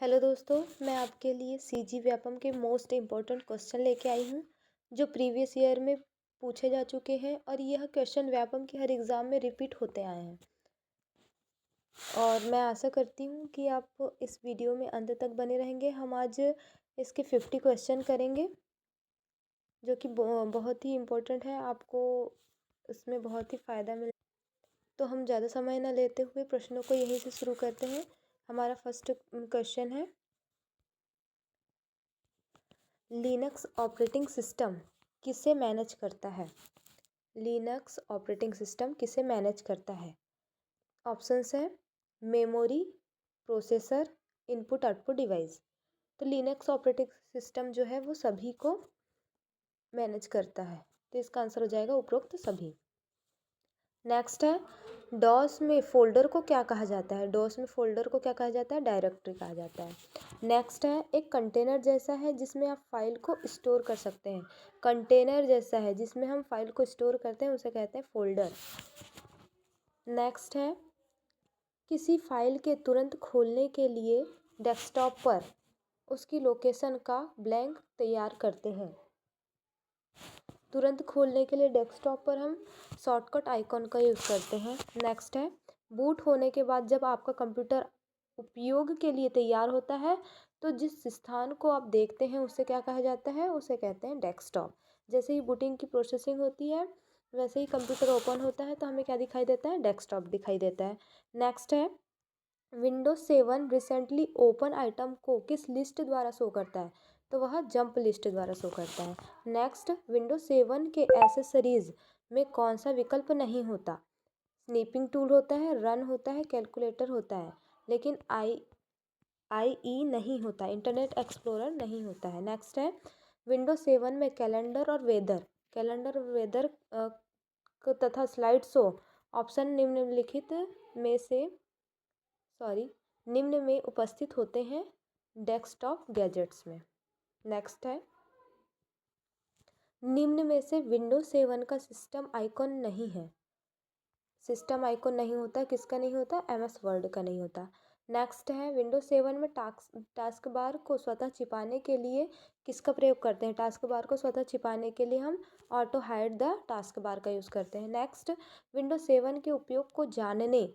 Hello दोस्तों, मैं आपके लिए सीजी व्यापम के मोस्ट इम्पॉर्टेंट क्वेश्चन लेके आई हूँ जो प्रीवियस ईयर में पूछे जा चुके हैं और यह क्वेश्चन व्यापम के हर एग्ज़ाम में रिपीट होते आए हैं। और मैं आशा करती हूँ कि आप इस वीडियो में अंत तक बने रहेंगे। हम आज इसके 50 क्वेश्चन करेंगे जो कि बहुत ही इम्पोर्टेंट है, आपको इसमें बहुत ही फ़ायदा मिल। तो हम ज़्यादा समय ना लेते हुए प्रश्नों को यहीं से शुरू करते हैं। हमारा फर्स्ट क्वेश्चन है, लिनक्स ऑपरेटिंग सिस्टम किसे मैनेज करता है? लिनक्स ऑपरेटिंग सिस्टम किसे मैनेज करता है? ऑप्शंस है memory, processor, input output device. तो लिनक्स ऑपरेटिंग सिस्टम जो है वो सभी को मैनेज करता है, तो इसका आंसर हो जाएगा उपरोक्त सभी। नेक्स्ट है, डॉस में फोल्डर को क्या कहा जाता है? डॉस में फोल्डर को क्या कहा जाता है? डायरेक्टरी कहा जाता है। नेक्स्ट है, एक कंटेनर जैसा है जिसमें आप फाइल को स्टोर कर सकते हैं। कंटेनर जैसा है जिसमें हम फाइल को स्टोर करते हैं उसे कहते हैं फोल्डर। नेक्स्ट है, किसी फाइल के तुरंत खोलने के लिए डेस्कटॉप पर उसकी लोकेशन का ब्लैंक तैयार करते हैं। तुरंत खोलने के लिए डेस्कटॉप पर हम शॉर्टकट आइकॉन का यूज़ करते हैं। नेक्स्ट है, बूट होने के बाद जब आपका कंप्यूटर उपयोग के लिए तैयार होता है तो जिस स्थान को आप देखते हैं उसे क्या कहा जाता है? उसे कहते हैं डेस्कटॉप। जैसे ही बूटिंग की प्रोसेसिंग होती है वैसे ही कंप्यूटर ओपन होता है तो हमें क्या दिखाई देता है? डेस्कटॉप दिखाई देता है। नेक्स्ट है, विंडोज 7 रिसेंटली ओपन आइटम को किस लिस्ट द्वारा शो करता है? तो वह जंप लिस्ट द्वारा शो करता है। नेक्स्ट, विंडोज 7 के एसेसरीज में कौन सा विकल्प नहीं होता? स्नीपिंग टूल होता है, रन होता है, कैलकुलेटर होता है, लेकिन आई नहीं होता, इंटरनेट एक्सप्लोरर नहीं होता है। नेक्स्ट है, विंडोज 7 में कैलेंडर और वेदर तथा स्लाइड शो ऑप्शन निम्न में उपस्थित होते हैं डेस्कटॉप गैजेट्स में। नेक्स्ट है, निम्न में से विंडोज 7 का सिस्टम आइकॉन नहीं है। सिस्टम आइकॉन नहीं होता, किसका नहीं होता? MS वर्ड का नहीं होता। नेक्स्ट है, विंडोज 7 में टास्क बार को स्वतः छिपाने के लिए किसका प्रयोग करते हैं? टास्क बार को स्वतः छिपाने के लिए हम auto hide the task bar का यूज़ करते हैं। नेक्स्ट, विंडोज 7 के उपयोग को जानने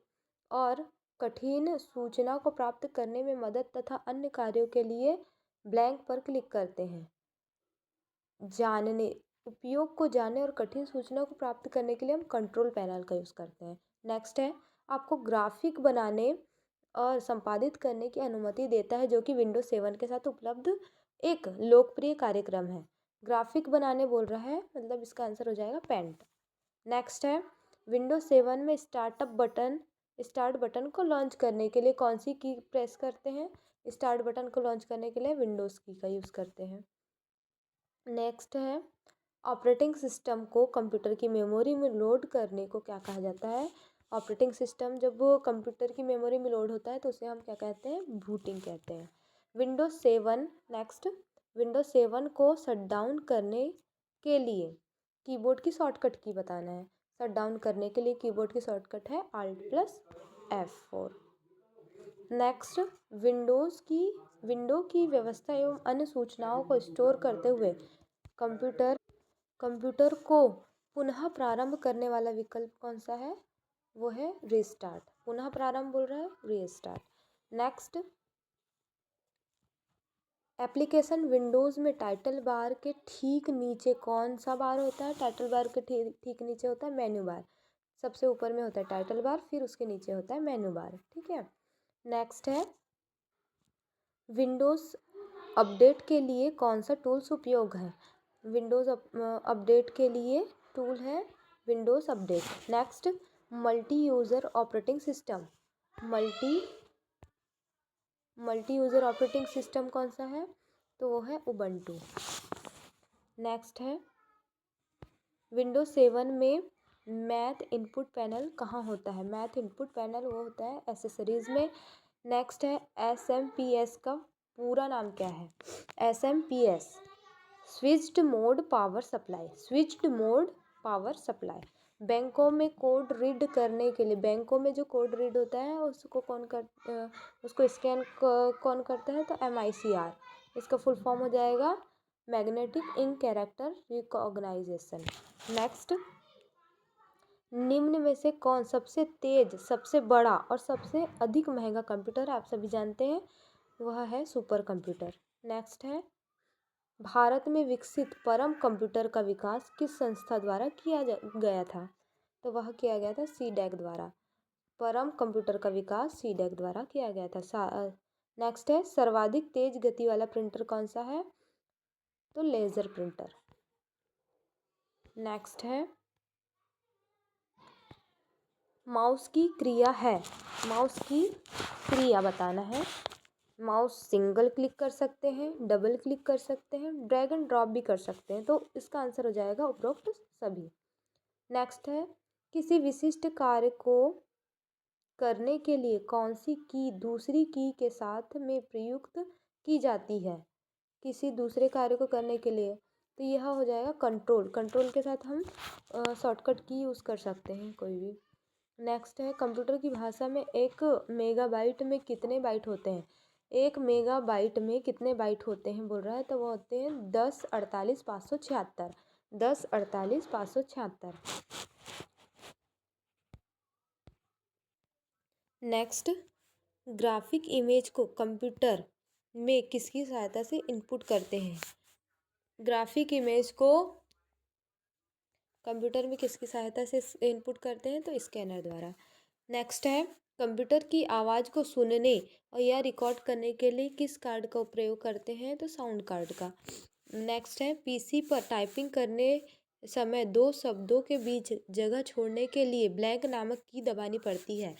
और कठिन सूचना को प्राप्त करने में मदद तथा अन्य कार्यों के लिए ब्लैंक पर क्लिक करते हैं। उपयोग को जानने और कठिन सूचना को प्राप्त करने के लिए हम कंट्रोल पैनल का यूज़ करते हैं। नेक्स्ट है, आपको ग्राफिक बनाने और संपादित करने की अनुमति देता है जो कि विंडोज 7 के साथ उपलब्ध एक लोकप्रिय कार्यक्रम है। ग्राफिक बनाने बोल रहा है, मतलब इसका आंसर हो जाएगा पेंट। नेक्स्ट है, विंडोज 7 में स्टार्ट बटन को लॉन्च करने के लिए कौन सी की प्रेस करते हैं? स्टार्ट बटन को लॉन्च करने के लिए विंडोज़ की का यूज़ करते हैं। नेक्स्ट है, ऑपरेटिंग सिस्टम को कंप्यूटर की मेमोरी में लोड करने को क्या कहा जाता है? ऑपरेटिंग सिस्टम जब वो कंप्यूटर की मेमोरी में लोड होता है तो उसे हम क्या कहते हैं? बूटिंग कहते हैं। विंडोज 7 को शट डाउन करने के लिए कीबोर्ड की शॉर्टकट की बताना है। शट डाउन करने के लिए कीबोर्ड की शॉर्टकट है Alt+F4। नेक्स्ट, विंडो की व्यवस्था एवं अन्य सूचनाओं को स्टोर करते हुए कंप्यूटर को पुनः प्रारंभ करने वाला विकल्प कौन सा है? वो है रीस्टार्ट। पुनः प्रारंभ बोल रहा है, रीस्टार्ट। नेक्स्ट, एप्लीकेशन विंडोज़ में टाइटल बार के ठीक नीचे कौन सा बार होता है? टाइटल बार के ठीक नीचे होता है मेन्यू बार। सबसे ऊपर में होता है टाइटल बार, फिर उसके नीचे होता है मेन्यू बार। ठीक है। नेक्स्ट है, विंडोज़ अपडेट के लिए कौन सा टूल्स उपयोग है? विंडोज़ अपडेट के लिए टूल है Windows update. Next, multi user operating system कौन सा है? तो वो है उबंटू। नेक्स्ट है, विंडोज़ 7 में मैथ इनपुट पैनल कहाँ होता है? मैथ इनपुट पैनल वो होता है एसेसरीज में। नेक्स्ट है, SMPS का पूरा नाम क्या है? SMPS switched mode power supply. बैंकों में कोड रीड करने के लिए, बैंकों में जो कोड रीड होता है उसको उसको स्कैन कौन करता है, तो MICR। इसका फुल फॉर्म हो जाएगा magnetic ink character recognization. Next, निम्न में से कौन सबसे तेज, सबसे बड़ा और सबसे अधिक महंगा कंप्यूटर, आप सभी जानते हैं वह है सुपर कंप्यूटर। नेक्स्ट है, भारत में विकसित परम कंप्यूटर का विकास किस संस्था द्वारा किया गया था, तो वह किया गया था CDAC द्वारा। परम कंप्यूटर का विकास CDAC द्वारा किया गया था। नेक्स्ट है, सर्वाधिक तेज गति वाला प्रिंटर कौन सा है, तो लेजर प्रिंटर। नेक्स्ट है, माउस की क्रिया है, माउस की क्रिया बताना है। माउस सिंगल क्लिक कर सकते हैं, डबल क्लिक कर सकते हैं, ड्रैग एंड ड्रॉप भी कर सकते हैं, तो इसका आंसर हो जाएगा उपरोक्त सभी। नेक्स्ट है, किसी विशिष्ट कार्य को करने के लिए कौन सी की दूसरी की के साथ में प्रयुक्त की जाती है, किसी दूसरे कार्य को करने के लिए, तो यह हो जाएगा कंट्रोल। कंट्रोल के साथ हम शॉर्टकट की यूज़ कर सकते हैं कोई भी। नेक्स्ट है, कंप्यूटर की भाषा में 1 मेगाबाइट में कितने बाइट होते हैं, 1 मेगाबाइट में कितने बाइट होते हैं बोल रहा है, तो वो होते हैं 10 48 576, 10 48 576। नेक्स्ट, ग्राफिक इमेज को कंप्यूटर में किसकी सहायता से इनपुट करते हैं, ग्राफिक इमेज को कंप्यूटर में किसकी सहायता से इनपुट करते हैं, तो स्कैनर द्वारा। नेक्स्ट है, कंप्यूटर की आवाज़ को सुनने और या रिकॉर्ड करने के लिए किस कार्ड का प्रयोग करते हैं, तो साउंड कार्ड का। नेक्स्ट है, PC पर टाइपिंग करने समय 2 शब्दों के बीच जगह छोड़ने के लिए ब्लैंक नामक की दबानी पड़ती है।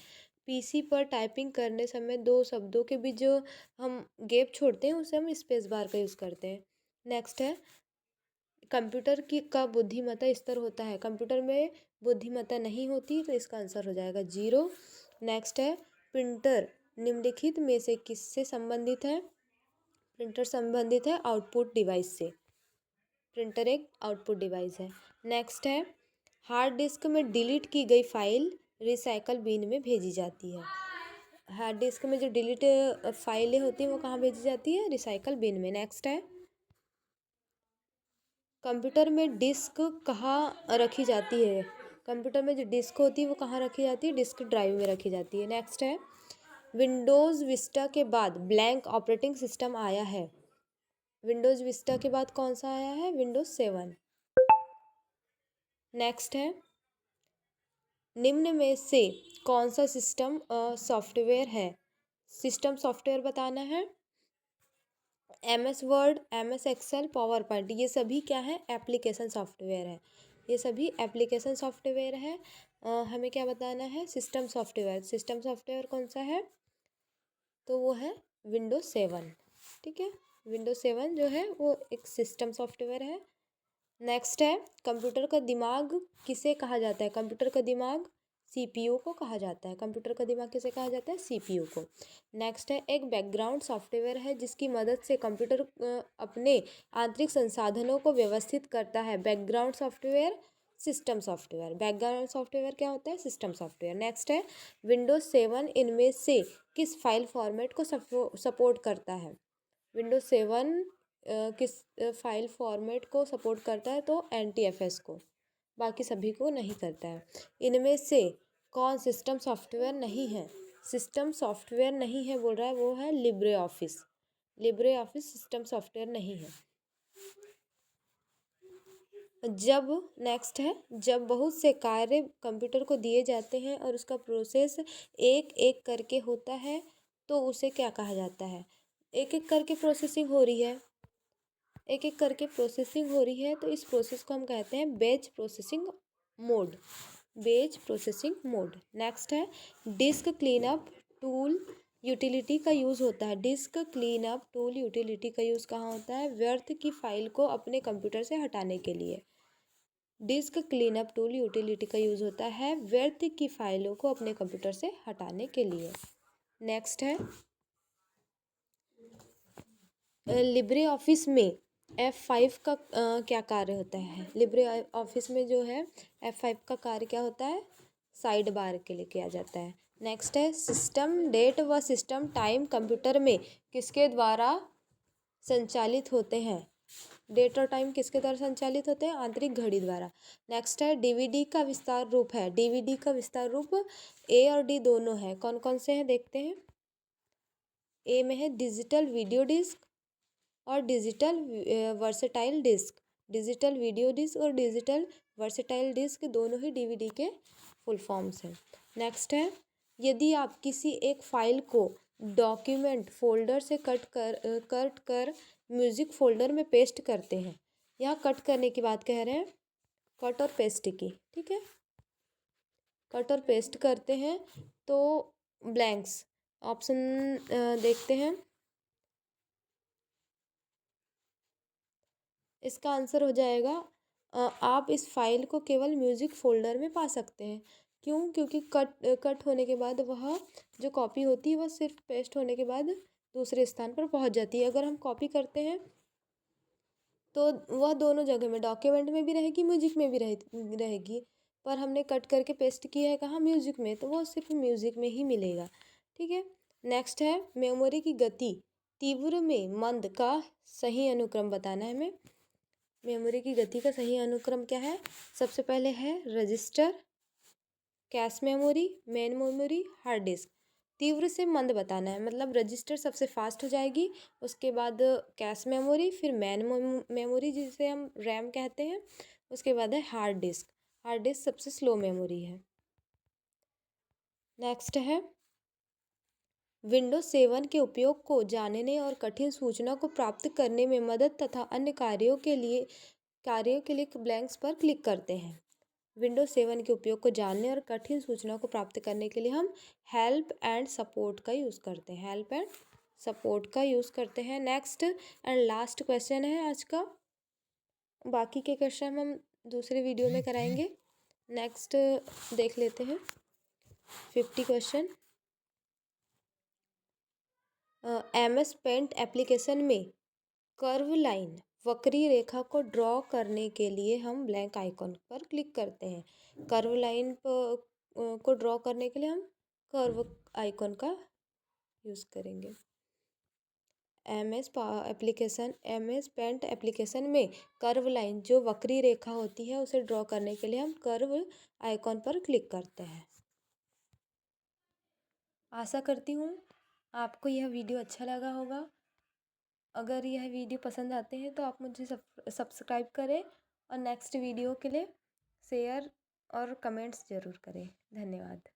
PC पर टाइपिंग करने समय 2 शब्दों के बीच जो हम गैप छोड़ते हैं उसे हम स्पेस बार का यूज़ करते हैं। नेक्स्ट है, कंप्यूटर का बुद्धिमत्ता स्तर होता है, कंप्यूटर में बुद्धिमत्ता नहीं होती, तो इसका आंसर हो जाएगा 0। नेक्स्ट है, प्रिंटर निम्नलिखित में से किससे संबंधित है, प्रिंटर संबंधित है आउटपुट डिवाइस से, प्रिंटर एक आउटपुट डिवाइस है। नेक्स्ट है, हार्ड डिस्क में डिलीट की गई फाइल रिसाइकल बिन में भेजी जाती है, हार्ड डिस्क में जो डिलीट फाइलें होती हैं वो कहाँ भेजी जाती है, रिसाइकल बिन में। नेक्स्ट है, कंप्यूटर में डिस्क कहाँ रखी जाती है, कंप्यूटर में जो डिस्क होती है वो कहाँ रखी जाती है, डिस्क ड्राइव में रखी जाती है। नेक्स्ट है, विंडोज़ विस्टा के बाद ब्लैंक ऑपरेटिंग सिस्टम आया है, विंडोज़ विस्टा के बाद कौन सा आया है, विंडोज़ 7। नेक्स्ट है, निम्न में से कौन सा सिस्टम सॉफ्टवेयर है, सिस्टम सॉफ्टवेयर बताना है। MS word, MS excel, power point, ये सभी क्या है, एप्लीकेशन सॉफ्टवेयर है, ये सभी एप्लीकेशन सॉफ्टवेयर है। हमें क्या बताना है, सिस्टम सॉफ्टवेयर, सिस्टम सॉफ्टवेयर कौन सा है, तो वो है विंडोज़ 7। ठीक है, विंडोज़ 7 जो है वो एक सिस्टम सॉफ्टवेयर है। नेक्स्ट है, कंप्यूटर का दिमाग किसे कहा जाता है, कंप्यूटर का दिमाग CPU को कहा जाता है, कंप्यूटर का दिमाग किसे कहा जाता है, CPU को। नेक्स्ट है, एक बैकग्राउंड सॉफ्टवेयर है जिसकी मदद से कंप्यूटर अपने आंतरिक संसाधनों को व्यवस्थित करता है, background software, system software. Background software क्या होता है, सिस्टम सॉफ्टवेयर। नेक्स्ट है, विंडोज़ 7 इनमें से किस फाइल फॉर्मेट को सपोर्ट करता है, विंडोज़ 7 किस फाइल फॉर्मेट को सपोर्ट करता है, तो NTFS को, बाकी सभी को नहीं करता है। इनमें से कौन सिस्टम सॉफ्टवेयर नहीं है, सिस्टम सॉफ्टवेयर नहीं है बोल रहा है, वो है Libre office, Libre office system software नहीं है। जब नेक्स्ट है, जब बहुत से कार्य कंप्यूटर को दिए जाते हैं और उसका प्रोसेस एक एक करके होता है, तो उसे क्या कहा जाता है, एक एक करके प्रोसेसिंग हो रही है, एक एक करके प्रोसेसिंग हो रही है, तो इस प्रोसेस को हम कहते हैं batch processing mode, batch processing mode. Next है, डिस्क क्लीनअप टूल यूटिलिटी का यूज़ होता है, डिस्क क्लीनअप टूल यूटिलिटी का यूज़ कहाँ होता है, व्यर्थ की फाइल को अपने कंप्यूटर से हटाने के लिए, डिस्क क्लीनअप टूल यूटिलिटी का यूज़ होता है व्यर्थ की फाइलों को अपने कंप्यूटर से हटाने के लिए। नेक्स्ट है, लिब्रे ऑफिस में F5 का क्या कार्य होता है? लिब्रे ऑफिस में जो है F5 का कार्य क्या होता है? साइड बार के लिए किया जाता है। नेक्स्ट है सिस्टम डेट व सिस्टम टाइम कंप्यूटर में किसके द्वारा संचालित होते हैं? डेट और टाइम किसके द्वारा संचालित होते हैं? आंतरिक घड़ी द्वारा। नेक्स्ट है डीवीडी का विस्तार रूप है। डीवीडी का विस्तार रूप ए और डी दोनों है। कौन कौन से हैं देखते हैं। ए में है डिजिटल वीडियो डिस्क और digital versatile disc. Digital video disc और डिजिटल वर्सेटाइल डिस्क दोनों ही डीवीडी के फुल फॉर्म्स हैं। नेक्स्ट है यदि आप किसी एक फाइल को डॉक्यूमेंट फोल्डर से कट कर म्यूजिक फोल्डर में पेस्ट करते हैं। यहाँ कट करने की बात कह रहे हैं, कट और पेस्ट की, ठीक है। कट और पेस्ट करते हैं तो ब्लैंक्स ऑप्शन देखते हैं। इसका आंसर हो जाएगा आप इस फाइल को केवल म्यूजिक फोल्डर में पा सकते हैं। क्यों? क्योंकि कट होने के बाद वह जो कॉपी होती है वह सिर्फ पेस्ट होने के बाद दूसरे स्थान पर पहुंच जाती है। अगर हम कॉपी करते हैं तो वह दोनों जगह में, डॉक्यूमेंट में भी रहेगी, म्यूजिक में भी रहेगी। पर हमने कट करके पेस्ट किया है कहाँ? म्यूजिक में, तो वो सिर्फ म्यूजिक में ही मिलेगा, ठीक है। नेक्स्ट है मेमोरी की गति तीव्र में मंद का सही अनुक्रम बताना है हमें। मेमोरी की गति का सही अनुक्रम क्या है? सबसे पहले है register, cache memory, main memory, hard disk. तीव्र से मंद बताना है, मतलब रजिस्टर सबसे फास्ट हो जाएगी, उसके बाद कैश मेमोरी, फिर मेन मेमोरी जिसे हम रैम कहते हैं, उसके बाद है हार्ड डिस्क। हार्ड डिस्क सबसे स्लो मेमोरी है। नेक्स्ट है विंडोज 7 के उपयोग को जानने और कठिन सूचना को प्राप्त करने में मदद तथा अन्य कार्यों के लिए ब्लैंक्स पर क्लिक करते हैं। विंडोज 7 के उपयोग को जानने और कठिन सूचना को प्राप्त करने के लिए हम हेल्प एंड सपोर्ट का यूज़ करते हैं। हेल्प एंड सपोर्ट का यूज़ करते हैं। नेक्स्ट एंड लास्ट क्वेश्चन है आज का। बाकी के क्वेश्चन हम दूसरे वीडियो में कराएंगे। नेक्स्ट देख लेते हैं 50 क्वेश्चन। MS पेंट एप्लीकेशन में कर्व लाइन वक्री रेखा को ड्रॉ करने के लिए हम ब्लैंक आइकॉन पर क्लिक करते हैं। कर्व लाइन को ड्रॉ करने के लिए हम कर्व आइकॉन का यूज़ करेंगे। MS पेंट एप्लीकेशन में कर्व लाइन जो वक्री रेखा होती है उसे ड्रॉ करने के लिए हम कर्व आइकॉन पर क्लिक करते हैं। आशा करती हूँ आपको यह वीडियो अच्छा लगा होगा। अगर यह वीडियो पसंद आते हैं तो आप मुझे सब्सक्राइब करें और नेक्स्ट वीडियो के लिए शेयर और कमेंट्स ज़रूर करें। धन्यवाद।